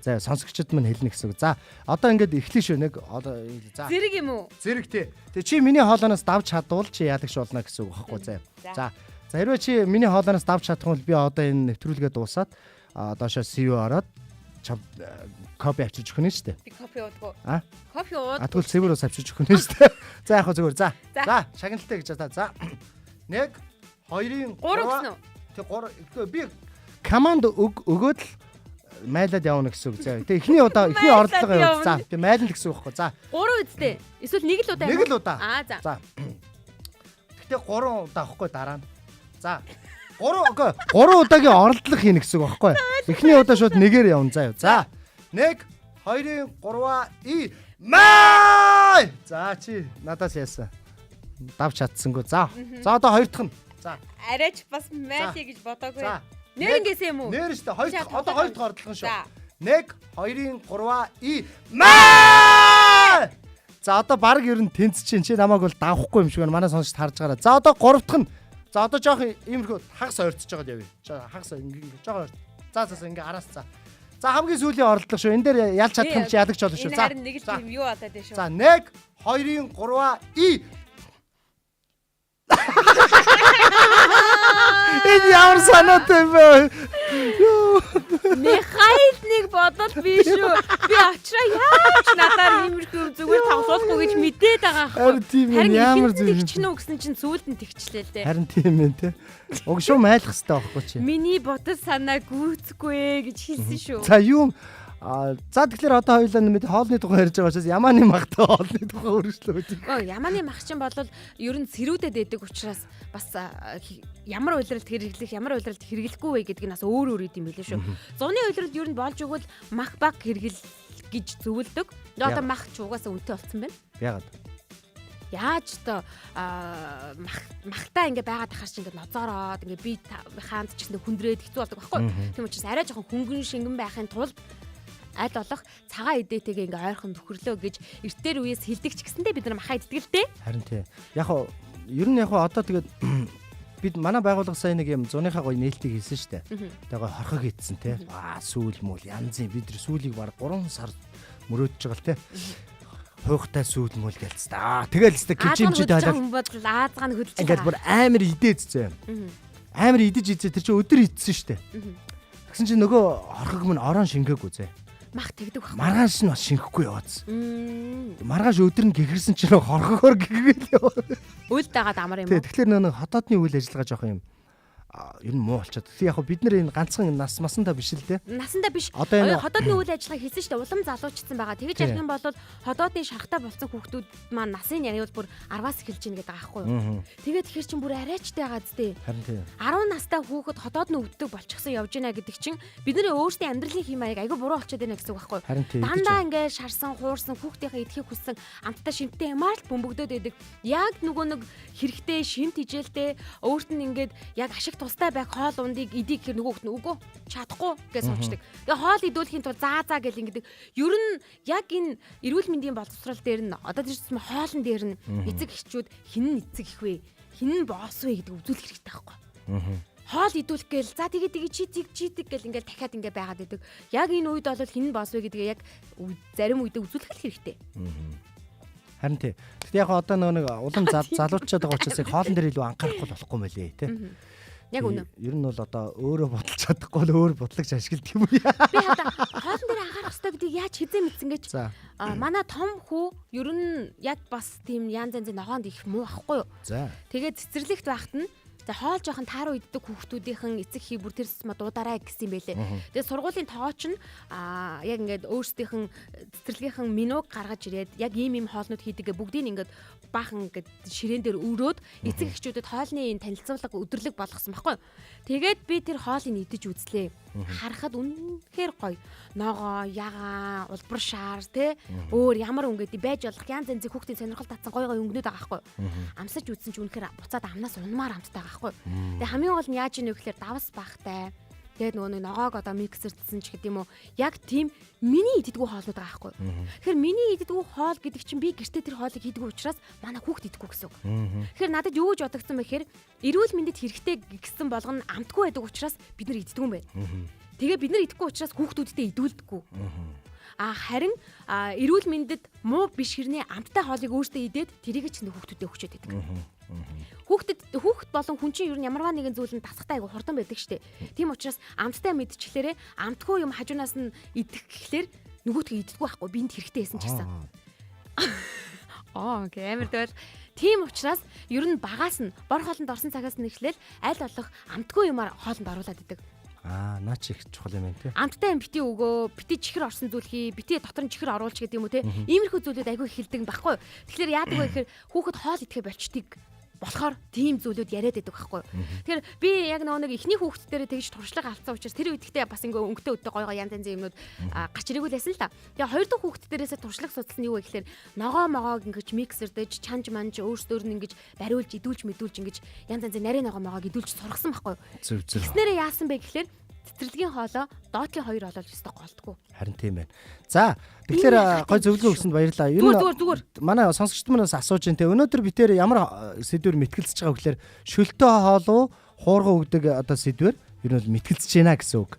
За сонсогчдод мань хэлнэ гэсэн үг. За одоо ингээд эхлэн шүү нэг одоо за Зэрэг юм уу? Зэрэг тий. Тэгээ чи миний хоолоноос давж чадвал чи ялагч болно гэсэн үг байхгүй заа. За хэрвээ чи миний хоолоноос давж чадах бол би одоо энэ нэвтрүүлгээ дуусаад доошоо CV ороод кофе авчиж өгөх нь шүү дээ. Би кофе уудгүй. Кофе ууд. Тэгвэл цэвэр ус авчиж өгөх нь шүү дээ. За яг хөө зүгээр. За шагналтай гэж та. За 1 2 3 гэсэн үү? Тэг 3 би команд өгөөд л майлаад явна гэсэн үг заа. Тэг эхний оролдлого явуу. За би майлна гэсэн үг байхгүй. За 3 үстэй. Эсвэл нэг л удаа. Нэг л удаа. За. За. Гэтэ 3 удаа авахгүй дараа нь. За 3 удаагийн оролдлого хийнэ гэсэн үг байхгүй. Эхний удаа шууд нэгээр явна заа. За 1 2 3 май. За чи надаас яасан. Давч чадсангүй. За одоо хоёр дахь нь. За Арайч бас майлъя гэж бодоогүй. За Нэр ингэсэн юм уу? нэр шүү дээ. Одоо хоёр дахь ордлого шүү. 1 2 3 май. За одоо баг ер нь тэнц чинь чи намайг бол давахгүй юм шиг байна. Манай сонсогч харж байгаа. За одоо гурав дахь нь. За одоо жоох иймэрхүү хагас ойртож байгаа явъя. Хагас ингээ жоох ойрт. За ингээ араас за. За хамгийн сүүлийн оролдлого шүү. Энд дээр ялж чадах юм чи ядагч болно шүү. За. Харин нэг л юм юу одоо дээ шүү. За 1 2 3 Энэ ямар санаатай бэ? Михаил бодол би шүү. Би очроо яаж надаар иймэрхүү зүгээр тавлуулахгүй гэж мэдээд байгаа аахгүй. Харин ямар зүйл тэгчихнэ үү гэсэн чинь сүүлд нь тэгчлээ л дээ. Харин тийм ээ те. Уг шүү майлах хэрэгтэй байхгүй чи. Миний бодол санаа гүйцэхгүй гэж хэлсэн шүү. За юу за тэгэхээр одоо хоёулаа нэмээд хоолны тухай ярьж байгаа учраас ямааны махтай хоолны тухай өргөжлөө. Ямааны мах чинь болвол ер нь сэрүүдэд байдаг учраас бас ямар уйлралд хэрэглэхгүй вэ гэдэг нь бас өөр идэм билээ шүү. Зуны уйлралд ер нь болж өгвөл мах баг хэрэгэл гэж зөвлөдөг. Одоо мах ч угаасаа үнэтэй болцсон байна. Яагаад? Яаж та махтаа ингээ байгаад ахаар чи ингээ ноцоороод ингээ би хаанд ч гэсэн хүндрээд хэцүү болдог байхгүй. Тийм учраас арай жоохон хөнгөн шингэн байхын тулд аль болох цагаан идээтэйгээ ингээ ойрхон төхөрлөө гэж эртээр үеэс хэлдэг ч гэсэндээ бид нар махаа иддэг л дээ. Харин тий. Яг нь ер нь одоо тэгээд бид манай байгууллага сайн нэг юм зуныхаа гоё нээлтийг хийсэн шүү дээ. Тэгээ хорхог хийдсэн тий. Сүүл мөл янзын бид нар сүүлийг баг 3 сар мөрөөдөж байгаа л тий. Хуйхтай сүүл мөл гэлцтэй. Тэгэл өстө кичимчд хаалаа. Аазгаа нь хөдөлж байгаа. Ингээд бүр амар идээдсэн. Амар идэж идсэн тэр чинь өдөр идсэн шүү дээ. Тэгсэн чинь нөгөө хорхог минь орон шингээгүй зэ. Мах тэгдэг баг. Маргааш нь бас шингэхгүй яваадсан. Маргааш өдөр нь гихэрсэн чинь хорхогоор гихгээл яваа. Үйл дагаад амар юм уу? Тэгэхээр нэг хотоодны үйл ажиллагаа жоох юм ер нь муу болчиход. Тэгээ яг бид нар энэ ганцхан нас масандаа биш л дээ. Насандаа биш. Одоо энэ Хотоодны үйл ажиллагаа хийсэн шүү дээ. Улам залуучсан байгаа. Тэгэж ярих юм бол хотоодны шархтаа болсон хүүхдүүд маань насын яриул бүр 10-аас эхэлж ийн гэдэг байгаа байхгүй юу? Тэгээд тэгэхээр чинь бүр арайчтай байгаа зү. Харин тийм. 10 настай хүүхэд хотоод нь өвддөг болчихсон явж байна гэдэг чинь бидний өөрсдийн амьдралын хэм маяг айгүй буруу болчиход байна гэсэн үг байхгүй юу? Харин тийм. Дандаа ингээд шарсан, хуурсан, хүүхдийнхээ идэхийг хүссэн, амттай шимттэй ямар л бөмбөгдөөд байдаг. Яг нөгөө нэг хэрэгтэй, шимт хижээлтэй, өөрт нь ингээд яг ашиг тустай байх хоол ундыг идэх гэхээр нөгөөхт нь үгүй чадахгүй гэж суучдаг. Тэгээ хоол идүүлэхийн тулд заа гэл ингэдэг. Ер нь яг энэ эрүүл мэндийн боловсрол дээр нь одоо тийм хоолн дээр нь эцэг эхчүүд хин эцэг их вэ? Хин боос вэ гэдэг үзүүлэх хэрэгтэй байхгүй. Хоол идүүлэх гээл за тэгээ читиг гэл ингээл дахиад ингээ байгаад байдаг. Яг энэ үед бол хин боос вэ гэдгээ яг зарим үед үзүүлэх хэрэгтэй. Харин тийм. Гэхдээ яг одоо нэг улам залуучаад байгаа учраас яг хоолн дээр илүү анхаарахгүй болохгүй мөлий тий. Яг үнэ. Ер нь бол одоо өөрөө бодлож чадахгүй л өөр бодлагч ашигладаг юм уу? Би одоо хоолн дээр анхаарах хэрэгтэй гэдгийг яаж хизээ мэдсэн гэж. Манай том хүү ер нь яг бас тийм янз янзын ногоонд их муу ахгүй юу? За. Тэгээд цэцэрлэгт байхад нь хоол жоохон тааруу иддэг хүүхдүүдийнхэн эцэг хий бүр тэр систем дуудараа гэсэн юм байлээ. Тэгээд сургуулийн тоогооч нь яг ингээд өөрсдийнхэн цэцэрлэгийнхэн менюг гаргаж ирээд яг ийм хоолнууд хийдэг бүгдийг ингээд баахан ингээд ширээн дээр өрөөд эцэг эхчүүдэд хоолны танилцуулга өдрлөг болгосон байхгүй. Тэгээд би тэр хоолыг идэж үзлээ. Харахад үнэхээр гоё. Ногоо, ягаан, улбар шаар те өөр ямар өнгөд байж болох янз янзын хүүхдийн сонирхол татсан гоё өнгөнүүд байгаа байхгүй. Амсаж үзсэн ч үнэхээр буцаад амнаас унмаар амттай байгаа. Тэгээ хамгийн гол нь яаж ийнэ гэхээр давс бахтай. Тэгээд нөгөө нэг ногоог одоо миксердсэн ч гэдэм үү. Яг тийм миний иддэггүй хоолнууд байгаа байхгүй. Тэгэхээр миний иддэггүй хоол гэдэг чинь би гэртээ тэр хоолыг хийдэггүй учраас манай хүүхд иддэггүй гэсэн үг. Тэгэхээр надад юу гэж бодогдсон бэ гэхээр эрүүл мэндэд хэрэгтэй гэсэн болгоно амтгүй байдаг учраас бид нар иддэггүй юм байна. Тэгээ бид нар идэхгүй учраас хүүхдүүдтэй идүүлдэггүй. Харин эрүүл мэндэд муу биш хэрнээ амттай хоолыг өөртөө идээд тэрийг ч хүүхдүүдэд өгчөөд байдаг. Хүүхэд болон хүн чинь ер нь ямарваа нэгэн зүйлэнд тасахтай айгу хурдан байдаг штэ. Тийм учраас амттай мэдчихлээрээ амтгүй юм хажуунаас нь идэх гэхлээр нөгөөтгөө иддэггүй байхгүй биэнд хэрэгтэй байсан ч гэсэн. Окей, амар дэвэл тийм учраас ер нь багаас нь бор хоолнд орсон цагаас нь эхлээл аль болох амтгүй юмар хоолнд оруулаад идэг. Наа чи их чухал юм байна тий. Амттай юм бити өгөө, бити чихэр орсон зүйл хий, бити дотор нь чихэр оруулж гэдэг юм уу тий. Иймэрхүү зүйлүүд айгүй хэлдэг байхгүй. Тэгэхээр яадаг вэ гэхээр хүүхэд хоол идэхэ болчтыг болохоор тийм зүйлүүд яриад байдаг байхгүй. Тэгэхээр би яг нэг ихний хүүхдүүдээр тэгж туршлага авсан учраас тэр үедээ бас ингээ өнгөтэй өдөө гой янз янзын юмнууд гарч ирээгүй лсэн л та. Тэгээ хоёр дахь хүүхдүүдээрээс туршлага судалсан юу вэ гэхээр ногоо могоог ингэж миксердэж чанж манж өөрсдөр нь ингэж бариулж идүүлж мэдүүлж ингэж янз янзын нарийн ногоо могоог идүүлж сургасан байхгүй. Зөв. Тэснэрээ яасан бэ гэхээр цэцэрлэгийн хоолоо доотлын хоёр олол өстө голдгоо. Харин тийм байна. За тэгэхээр гой зөвлөгөө өгсөнд баярлалаа. Ер нь манай сонсогчд манаас асууж байна те. Өнөөдөр би тэр ямар сэдвэр мэтгэлцэж байгаа гэхээр шөлтөө хоол уу хуурга өгдөг одоо сэдвэр ер нь мэтгэлцэж байна гэсэн үг.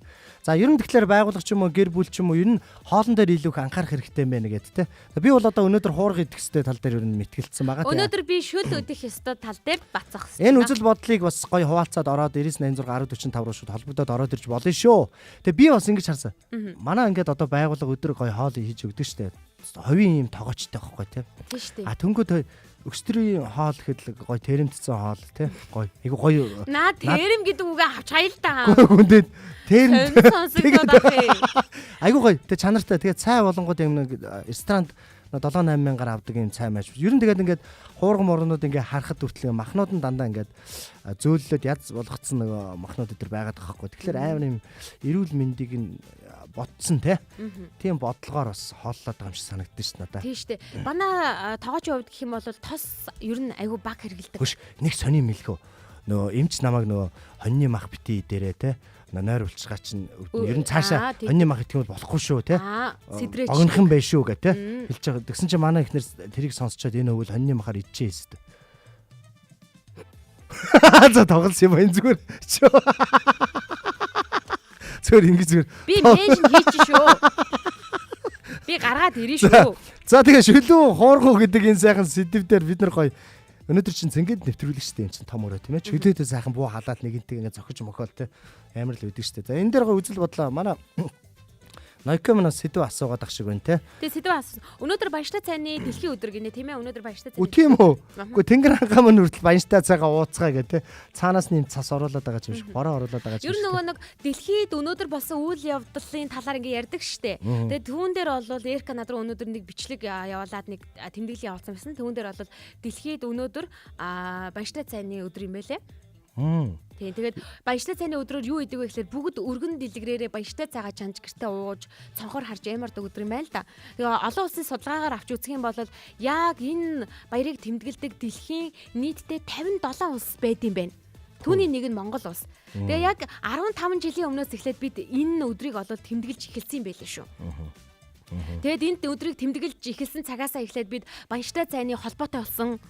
За ер нь тэгэхээр байгууллага ч юм уу гэр бүл ч юм уу ер нь хоолн дээр илүү их анхаарах хэрэгтэй юм байна гэдэг те. Би бол одоо өнөөдөр хуурга идэх ёстой тал дээр ер нь мэтгэлцсэн байгаа те. Өнөөдөр би шөл өдөх ёстой тал дээр бацах ёстой. Энэ үзэл бодлыг бас гоё хуваалцаад ороод 9986 1045 руу шууд холбогдоод ороод ирж болно шүү. Тэгээ би бас ингэж харсан. Манай ингээд одоо байгууллага өдөр гоё хоол хийж өгдөг штэ. Ховийн юм тогоочтой байхгүй те. Тийм штэ. Тэнгүүд өстрийн хоол гэхэд гоё тэрэмтсэн хоол те. Гоё. Айгу гоё. Наа тэрэм гэдэг үгээ авч хаял та. Хүндэд тэрэм сонсогдоод ахыг. Айгу гоё. Тэ чанартай. Тэгээ цай болонгууд юм нэг ресторанд 7-8 мянгаар авдаг юм цай маш. Ер нь тэгээд ингээд хуурга морнууд ингээд харахад хүртэл махнууд нь дандаа ингээд зөөллөд яз болгоцсон нөгөө махнууд өдр байгаад байгаа байхгүй. Тэгэхээр амар юм эрүүл мэндийг нь ботсон те. Тийм бодлогоор бас хооллоод байгаа юм шиг санагддаг ш надаа. Тийм штэ. Манай тоогоочийн хувьд гэх юм бол тос ер нь айгүй баг хэргэлдэг. Хөш нэг сони мэлхөө. Нөгөө эмч намайг нөгөө хоньны мах бити дээрээ те. Нойр улчгаа чинь ер нь цаашаа хоньны мах идэх юм болохгүй шүү те. Сэдрээч. Огнох юм байх шүү гэ те. Хэлж байгаа. Тэгсэн чинь манай ихнэр тэрийг сонсчоод энэ өвөл хоньны махаар идчихээ хэвээр. За тоглосон юм энэ зүгээр. Зүгээр ингэ зүгээр. Би меншн хийчих шүү. Би гаргаад ирэн шүү. За тэгээ шүлүү хуургуу гэдэг энэ сайхан сэдвээр бид нар гоё өнөөдөр чинь зингээд нэвтрүүлэх штеп юм чинь том өрөө тийм ээ. Чөлөөдөө сайхан буу халаад нэгэнтэй ингэ зохиж мохоол те. Амар л үүдэн штеп. За энэ дээр гоё үзэл бодлоо манай Нойкомоноос сэдв асуугаад ах шиг байна те. Тэгээ сэдв асуусан. Өнөөдөр баяртай цайны дэлхийн өдөр гинэ тийм ээ. Өнөөдөр баяртай цайны. Тийм үү? Гэхдээ тэнгэр хангаа мөн хүртэл баяртай цайгаа ууцгаа гэ те. Цаанаас нь цас оруулаад байгаа юм шиг, бороо оруулаад байгаа юм шиг. Ер нь нөгөө нэг дэлхийд өнөөдөр болсон үйл явдлын талаар ингээ ярьдаг штэ. Тэгээ түүн дээр бол Эрка над руу өнөөдөр нэг бичлэг явуулаад нэг тэмдэглэл явуулсан байсан. Түүн дээр бол дэлхийд өнөөдөр баяртай цайны өдөр юм байлээ. Тийм тэгээд баяртай цайны өдрөөр юу идэг вэ гэхээр бүгд өргөн дэлгэрээрээ баяртай цайгаа чанж гэртээ ууж цонхоор харж ямардаг өдөр юм байна л да. Тэгээ олон улсын судалгаагаар авч үзэх юм бол яг энэ баярыг тэмдэглэдэг дэлхийн нийтдээ 57 улс байд юм байна. Түүний нэг нь Монгол улс. Тэгээ яг 15 жилийн өмнөөс эхлээд бид энэ өдрийг олоод тэмдэглэж эхэлсэн юм байлээ шүү. Тэгээд энэ өдрийг тэмдэглэж эхэлсэн цагаасаа эхлээд бид баяртай цайны холбоотой болсон.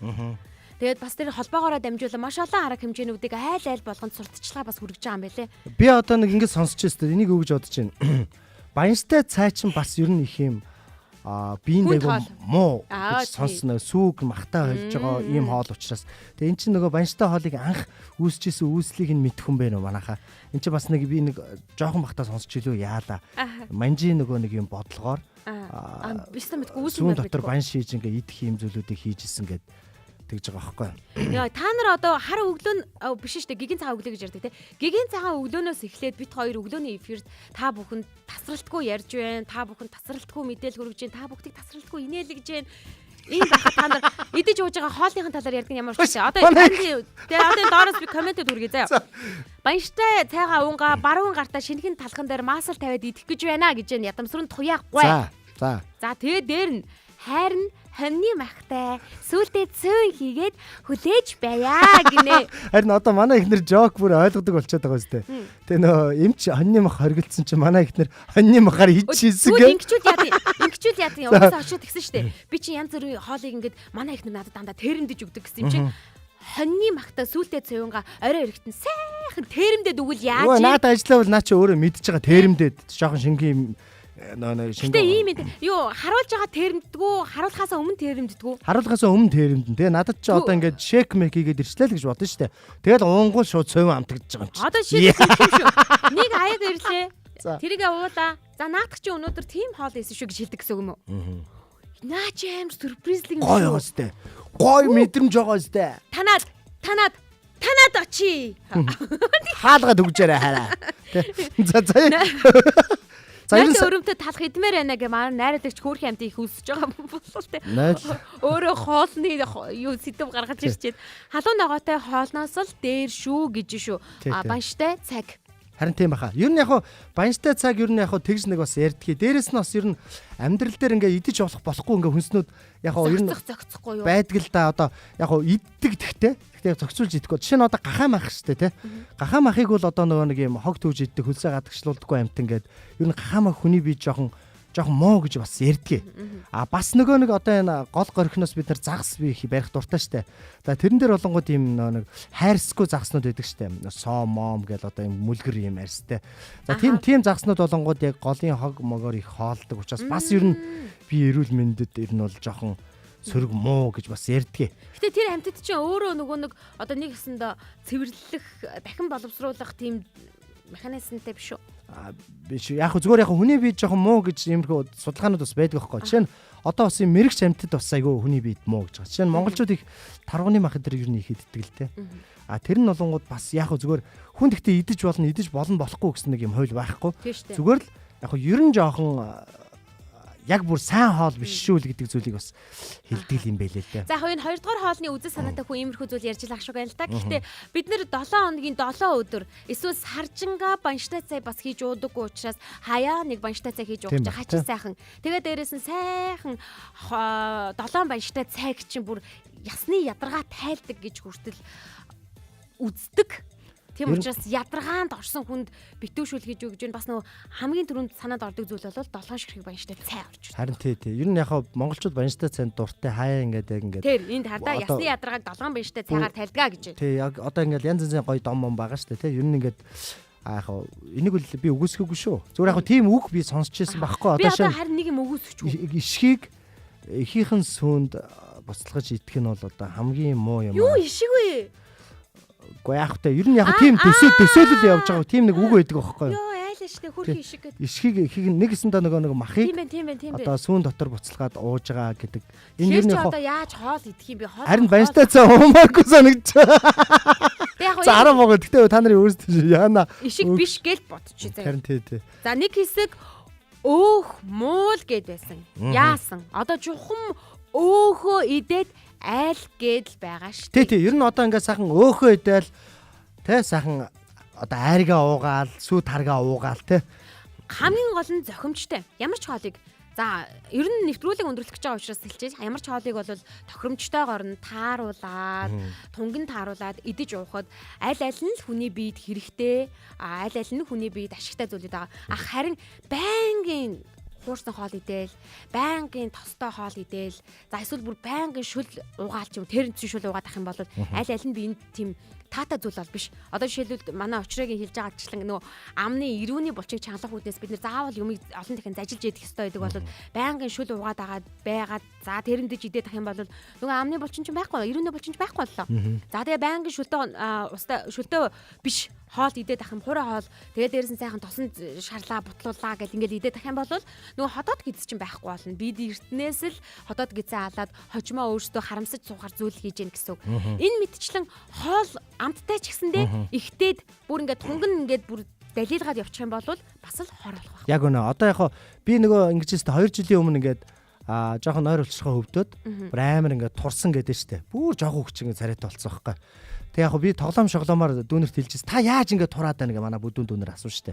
Тэгээд бас тэр холбоогоороо дамжуулан маш олон арга хэмжээнүүдийг айл болгонд сурталчилгаа бас хүргэж байгаа юм байлээ. Би одоо нэг ингэж сонсч байсан. Энийг өгж бодож байна. Баяртай цай чинь бас ер нь их юм биеийн муу гэж сонсно. Сүүг махтаа холж байгаа ийм хоол учраас. Тэгээ эн чинь нөгөө баяртай хоолыг анх үүсчихсэн үүслийг нь мэдхэн байна уу манайхаа. Эн чинь бас нэг би нэг жоохон бахтаа сонсч илүү яалаа. Манжи нөгөө нэг юм бодлогоор бистэ мэдгүй үүсгэн дотор баян шийж ингээ идэх юм зүйлүүдийг хийжсэн гэдэг тэгж байгаа байхгүй. Яа та нар одоо хар өглөө биш шүү дээ гигийн цагаан өглөө гэж ярьдаг те. Гигийн цагаан өглөөнөөс эхлээд бит хоёр өглөөний эфирт та бүхэнд тасралтгүй ярьж байна. Та бүхэнд тасралтгүй мэдээлэл хүргэж байна. Та бүгдийг тасралтгүй инээлгэж байна. Ийм байхад та нар идэж ууж байгаа хоолныхын талаар ярьдаг нь ямар ч гэсэн. Одоо тэгээ доороос би комментэд хүргэе заяа. Баяртай цайгаа уунгаа баруун гартаа шинэхэн талхан дээр маасал тавиад идэх гэж байна гэж ядамсрын туяахгүй. За тэгээ дээр нь хайрн хоньны махтай сүултээ цөөн хийгээд хүлээж байя гинэ. Харин одоо манай ихнэр жок бүр ойлгодог болчиход байгаа үстэй. Тэгээ нөө эмч хоньны мах хоригдсан чинь манай ихнэр хоньны махаар хийчихсэн гэ. Ингэчүүл яа тийм уусаа очиод гисэн штэ. Би чи янз бүрийн хоолыг ингээд манай ихнэр надад дандаа тэрэмдэж өгдөг гэсэн юм чинь. Хоньны махтай сүултээ цөөнга орой өргөтэн сайхан тэрэмдээд өгвөл яаж юм? Надад ажиллавал наа чи өөрөө мэдж байгаа тэрэмдээд жоохон шингийн Гэтэ ийм юу харуулж байгаа тэрэмддгүү харуулхаасаа өмнө тэрэмддгүү. Харуулхаасаа өмнө тэрэмдэн. Тэгээ надад ч одоо ингээд шейк мек хийгээд ирчлээ л гэж бодсон шүү дээ. Тэгэл уунгуул шууд цөөн амтагдж байгаа юм чи. Одоо шийдэх юм шүү. Нэг аяг ирлээ. Тэрийг уулаа. За наадах чи өнөөдөр тийм хоол ийсэн шүү гэж хэлдэг гэсэн үг юм уу? Наа чи аим сюрпризлэг юм шүү. Гой гоостэй. Гой мэдрэмж байгаа сте. Танаад очи. Хаалгаад өгчээрэй хараа. За Найз өрөмтөд талах идмээр байна гэ маань найраалагч хөөрхөн амт их үсэж байгаа болов те. Өөрөө хоолны юу сэдв гаргаж ирчихэд халуун ногоотой хоолноос л дээр шүү гэж шүү. Баяртай цаг. Харин тийм баха. Ер нь яг баяртай цаг ер нь яг тэгж нэг бас ярьдгийг. Дээрэс нь бас ер нь амьдрал дээр ингээ идэж болохгүй ингээ хүнснүүд яг ер нь зохицохгүй юу? Байдаг л да одоо яг иддэг тэгтэй. Тэгтээ зохицуулж идэхгүй. Жишээ нь одоо гахаа мах штэ тий. Гахаа махыг бол одоо нөгөө нэг юм хог төвж иддэг хөлсөө гадагшлуулдаггүй амт ингээд ер нь гахаа мах хүний бие жоохон муу гэж бас ярьдгийг. Бас нөгөө нэг одоо энэ гол горхиноос бид нар загас би их барих дуртай штэ. За тэрэн дээр болонгууд юм нэг хайрсгүй загаснууд байдаг штэ. Соо мом гэл одоо юм мүлгэр юм арьстай. За тийм загаснууд болонгууд яг голын хог могоор их хоолдог учраас бас ер нь би эрүүл мэндэд ер нь бол жоохон сөрөг муу гэж бас ярьдгийг. Гэтэ тэр амьтад чинь өөрөө нөгөө нэг одоо нэг хэсэнд цэвэрлэх дахин боловсруулах тийм механизмтэй биш үү? Биш. Яг зүгээр хүний бие жоохон муу гэж иймэрхүү судалгаанууд бас байдаг байхгүй. Жишээ нь одоо бас юм мэрэгч амьтад бас айгүй хүний биед муу гэж байгаа. Жишээ нь монголчууд их таргууны мах дээр ер нь их иддэг л те. Тэр нь болонгууд бас яг зүгээр хүн гэхдээ идэж болно болохгүй гэсэн нэг юм хууль байхгүй. Зүгээр л яг ер нь жоохон яг бүр сайн хоол биш шүү л гэдэг зүйлийг бас хэлдэг юм байлээ л дээ. За энэ 2 дугаар хоолны үзэл санаатай хүн иймэрхүү зүйл ярьж лах шиг байна л да. Гэхдээ бид нэр 7 хоногийн 7 өдөр эсвэл саржинга банштай цай бас хийж уудаггүй учраас хаяа нэг банштай цай хийж ууж байгаа хачин сайхан. Тэгээ дээрээс нь сайхан 7 банштай цайг чинь бүр ясны ядаргаа тайлдаг гэж хүртэл үздэг. Тийм учраас ядаргаанд орсон хүнд битүүшүүл хийж өгж байна. Бас нөгөө хамгийн түрүүнд санаад ордог зүйл бол 7 ширхэг баянштай цай орж байна. Харин тий. Ер нь яг монголчууд баянштай цайнд дуртай хаяа ингээд. Тэр энд хадаа ясны ядаргааг 7 баянштай цайгаар тайлгаа гэж байна. Тий. Яг одоо ингээд янз янзын гоё дом байгаа шүү дээ. Тий. Ер нь ингээд энийг бол би үгүйсгэхгүй шүү. Зүгээр яг тийм үг би сонсч байсан байхгүй. Одоо харин нэг юм үгүйсгэж. Ишгийг эхийнхэн сүүнд буцалгаж идэх нь бол одоо хамгийн муу юм. Юу ишиг вэ? Гэхдээ яг та ер нь яг тийм төсөөлөл явж байгаа тийм нэг үг байдаг байхгүй юу? Йоо айл байдаг шүү дээ. Хөрхи ишиг гэдэг. Ишгийг ихийг нэг гэсэндээ нөгөө махыг Тийм ээ. одоо сүүн дотор буцалгаад ууж байгаа гэдэг. Энэ ер нь одоо яаж хоол идэх юм бэ? харин баяртай цаа уумаагүй санагдаж. За 10 мого гэхдээ та нарын өөрсдөө яана. Ишиг биш гэж бодчих заяа. Харин тий. За нэг хэсэг өөх муул гэд байсан. Яасан? Одоо чухам өөхөө идээд айл гэдэл байгаа шүү дээ. Тий. Ер нь одоо ингээд сайхан өөхөө идэл тий сайхан одоо айргаа уугаал, сүү таргаа уугаал тий. Хамгийн гол нь зохимжтой. Ямар ч хоолыг за ер нь нэвтрүүлэг өндөрлөх гэж байгаа учраас хэлчихээ. Ямар ч хоолыг бол тохиромжтойгоор нь тааруулаад, тунгин тааруулаад идэж уухад аль нь л хүний биед хэрэгтэй, аль нь хүний биед ашигтай зүйлүүд байгаа. Харин байнгын хуурсан хоол идээл, байнгын тостой хоол идээл, за эсвэл бүр байнгын шүл угаалч юм, тэрнцэн шүл угаад ах юм бол аль нь биед тийм таатай зүйл бол биш. Одоо жишээлбэл манай очроогийн хэлж байгаа ачлан нөгөө амны ирүүний булчиг чангалах үүднээс бид нэр заавал юмыг олон дахин зажилж ядах ёстой байдаг бол байнгын шүл угаад байгаад за тэрэндэж идэх юм бол нөгөө амны булчин ч байхгүй, ирүүний булчин ч байхгүй боллоо. За тэгээ байнгын шүлтэй биш хоол идээд ах юм хураа хоол тэгээ дээрээс нь сайхан тосонд шарлаа бутлуулаа гэл ингээл идээд ах юм бол нөгөө ходоод гиз чинь байхгүй болно. Бид эртнээс л ходоод гизээ алаад хожмоо өөртөө харамсаж суухаар зүйл хийж гин гэсэн үг. Энэ мэдчлэн хоол амттай ч гэсэндээ ихтээд бүр ингээд тунган ингээд бүр далилгаад явчих юм бол бас л хор болох байх. Яг үнэ. Одоо яг би нөгөө ингэж өстө 2 жилийн өмнө ингээд жоохон нойр болчихгоо хөвдөөд бүр амар ингээд турсан гэдэг штэ. Бүр жоохон хүч ингээд царайтай болцсон байхгүй. Тэг яг би тоглоом шоглоомоор дүүнерт хэлчихсэн. Та яаж ингээд тураад байна гэ манай бүдүүн дүүнер асуув штэ.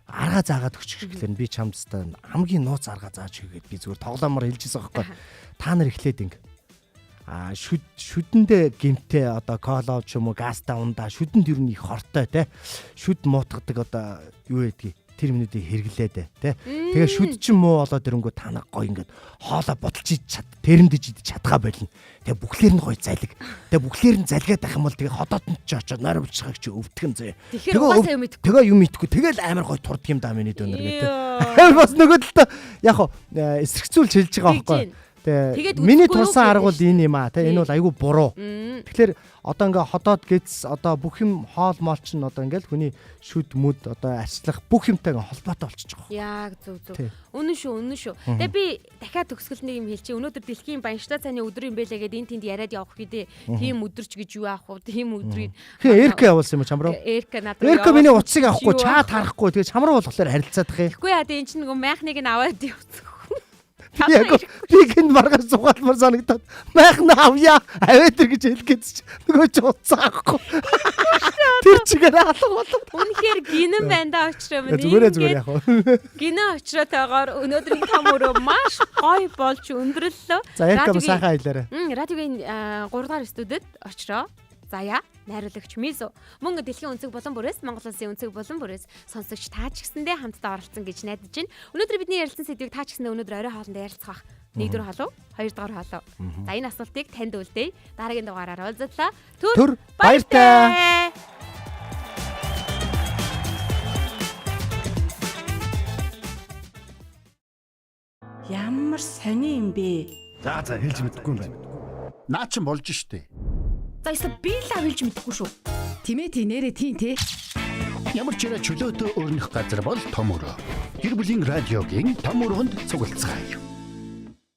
Аргаа заагаад өгчих гэхлээр би чамд та хамгийн нууц аргаа зааж өгөөд би зүгээр тоглоомоор хэлчихсэн байхгүй. Та нар эхлээд ингээд шүдэндээ гимтэй одоо коло ч юм уу газта ундаа шүдэнд ер нь их хортой те шүд муутгадаг одоо юу гэдгийг тэр минутыг хэрэглээд те тэгээ шүд ч муу болоод ирэнгүү та нар гой ингээд хоолоо бодолж идэж тэрэндэж идэж чадгаа болно тэгээ бүхлээр нь гой залиг тэгээ бүхлээр нь залгаад байх юм бол тэгээ ходоод нь ч очоод нойр булчхаг чи өвдөх юм зөө тэгээ юм идэхгүй тэгээл амар гой турдаг юм даа миний дөнөр гэдэг бас нөгөө талаа яг эсрэгцүүлж хэлж байгаа байхгүй. Тэгээд миний турсан арга бол энэ юм аа те энэ бол айгүй буруу. Тэгэхээр одоо ингээ ходоод гэц одоо бүх юм хоол моол чинь одоо ингээл хүний шүд мүд одоо арчлах бүх юмтай холбоотой болчихж байгаа. Яг зөв. Үнэн шүү. Тэгээ би дахиад төгсгөл нэг юм хэлчихье. Өнөөдөр дэлхийн баянчлал цааны өдөр юм байлаа гэдээ энэ тэнд яриад явах хэдий тийм өдөрч гэж юу аах вэ? Тийм өдрийг Эрка явуулсан юм чамруу? Эрка миний утсыг авахгүй чаа тарахгүй тэгээ чамруу болохоор харилцаадах юм. Тэгэхгүй яа энэ чинь нөгөө майхныг нь аваад явуулсан. Яг би гин маргаж сугаалмар санагдаад майхна авъя авээтэр гэж хэлгээд чи нөгөө ч уцаахгүй тэр чигээр алга болов. Үнэхээр гинэн байна да очроо минь. Зүгээр яг. Гинэн очроотойгоор өнөөдрийн том өрөө маш гоё болж өндөрлөө. За яг юм сайхан аялаарай. Радиогийн 3 дугаар студид очроо. Заяа найруулагч Мизо мөн дэлхийн өнцөг болон бүрээс Монгол улсын өнцөг болон бүрээс сонсогч таа ч гэсэндээ хамтдаа оролцсон гэж найдаж байна. Өнөөдөр бидний ярилцсан сэдвийг таа ч гэсэндээ өнөөдөр орой хоолнд ярилцах бах. 1-р хоолоо, 2-р хоолоо. За энэ асуултыг танд үлдээе. Дараагийн дугаараар уулзлаа. Түр баяртай. Ямар сони юм бэ? За хэлж мэдэхгүй юм байна. Наа чин болж штэ. За эсвэл би л авилж мэдэхгүй шүү. Тимэти нэрэ тийм те. Ямар ч чөлөөтэй өрнөх газар бол том өрөө. Гэр бүлийн радиогийн том өрөөнд цуглацгаая.